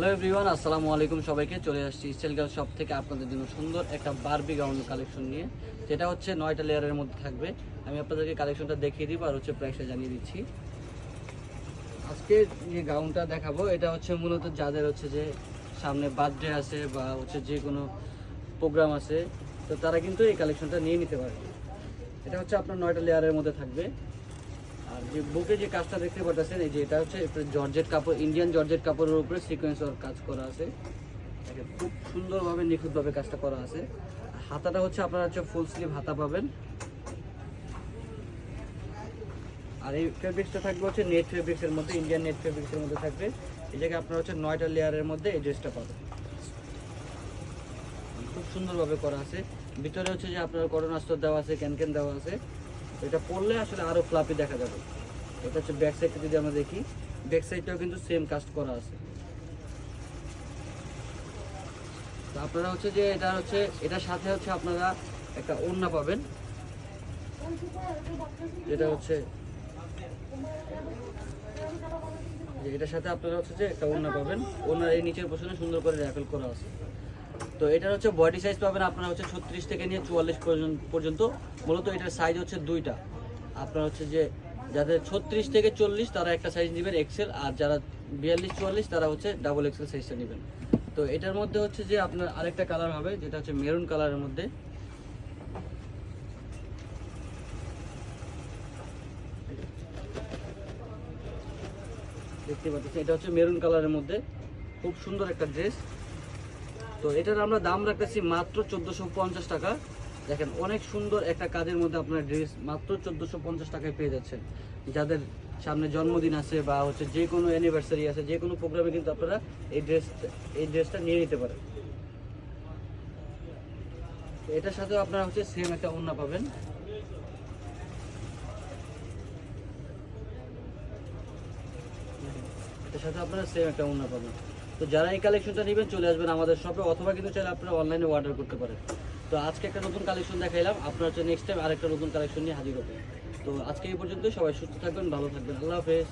Hello everyone, আসসালামু আলাইকুম। সবাইকে চলে আসছি স্টাইল গার্ল শপ থেকে আপনাদের জন্য সুন্দর একটা বারবি গাউন কালেকশন নিয়ে, যেটা হচ্ছে 9টা লেয়ারের মধ্যে থাকবে। আমি আপনাদেরকে কালেকশনটা দেখিয়ে দিব আর হচ্ছে প্রাইসটা জানিয়ে দিচ্ছি। আজকে যে গাউনটা দেখাবো এটা হচ্ছে মূলত যাদের হচ্ছে যে সামনে বার্থডে আছে বা হচ্ছে যে কোনো প্রোগ্রাম আছে, তো তারা কিন্তু এই কালেকশনটা নিয়ে নিতে পারে। এটা হচ্ছে আপনার 9টা লেয়ারের মধ্যে থাকবে। আর যে বুকে যে কাজটা দেখতে পাচ্ছেন, এই যে এটা হচ্ছে জর্জেট কাপড়, ইন্ডিয়ান জর্জেট কাপড়ের উপরে সিকোয়েন্স ওয়ার্ক কাজ করা আছে। খুব সুন্দরভাবে নিখুঁতভাবে কাজটা করা আছে। হাতাটা হচ্ছে আপনারা হচ্ছে ফুল স্লিভ হাতা পাবেন। আর এই ফেব্রিক্সটা থাকবে হচ্ছে নেট ফেব্রিক্সের মধ্যে, ইন্ডিয়ান নেট ফেব্রিক্সের মধ্যে থাকবে। এই জায়গায় আপনারা হচ্ছে 9টা লেয়ারের মধ্যে এই ড্রেসটা পাবেন। খুব সুন্দরভাবে করা আছে। ভিতরে হচ্ছে যে আপনার কটন আস্তর দেওয়া আছে, ক্যানক্যান দেওয়া আছে। এটা পরলে আসলে আরও ফ্লাপি দেখা যাবে। এটা হচ্ছে ব্যাক সাইডটা যদি আমরা দেখি, ব্যাক সাইডটাও কিন্তু সেম কাজ করা আছে। তো আপনারা হচ্ছে যে এটার সাথে হচ্ছে আপনারা একটা ওড়না পাবেন, যেটা হচ্ছে এটার সাথে আপনারা হচ্ছে যে একটা ওড়না পাবেন। ওড়নার এই নিচের পোর্শনে সুন্দর করে র্যাফেল করা আছে। তো এটার হচ্ছে বডি সাইজ পাবেন আপনারা হচ্ছে 36 থেকে নিয়ে 44 পর্যন্ত। মূলত এটার সাইজ হচ্ছে দুইটা। আপনার হচ্ছে যে যাদের 36 থেকে 40 তারা একটা সাইজ নেবেন এক্সেল, আর যারা 42-44 তারা হচ্ছে ডাবল এক্সেল সাইজটা নেবেন। তো এটার মধ্যে হচ্ছে যে আপনার আরেকটা কালার হবে, যেটা হচ্ছে মেরুন কালারের মধ্যে। দেখতে পাচ্ছেন এটা হচ্ছে মেরুন কালারের মধ্যে, খুব সুন্দর একটা ড্রেস। তো এটার আমরা দাম রাখতেছি মাত্র 1450 টাকা। দেখেন অনেক সুন্দর একটা কাজের মধ্যে আপনার ড্রেস মাত্র 1450 টাকায় পেয়ে যাচ্ছেন। যাদের সামনে জন্মদিন আছে বা হচ্ছে যে কোনো অ্যানিভার্সারি আছে, যে কোনো প্রোগ্রামে কিন্তু আপনারা এই ড্রেসটা নিয়ে নিতে পারেন। এটার সাথেও আপনারা হচ্ছে সেম একটা ওড়না পাবেন। এটার সাথে আপনারা সেম একটা ওড়না পাবেন। তো যারা এই কালেকশনটা নেবেন চলে আসবেন আমাদের শপে, অথবা কিন্তু চাইলে আপনারা অনলাইনে অর্ডার করতে পারেন। তো আজকে একটা নতুন কালেকশন দেখাইলাম, আপনারা হচ্ছে নেক্সট টাইম আরেকটা নতুন কালেকশন নিয়ে হাজির হবেন। তো আজকে এই পর্যন্ত, সবাই সুস্থ থাকবেন, ভালো থাকবেন, আল্লাহ হাফেজ।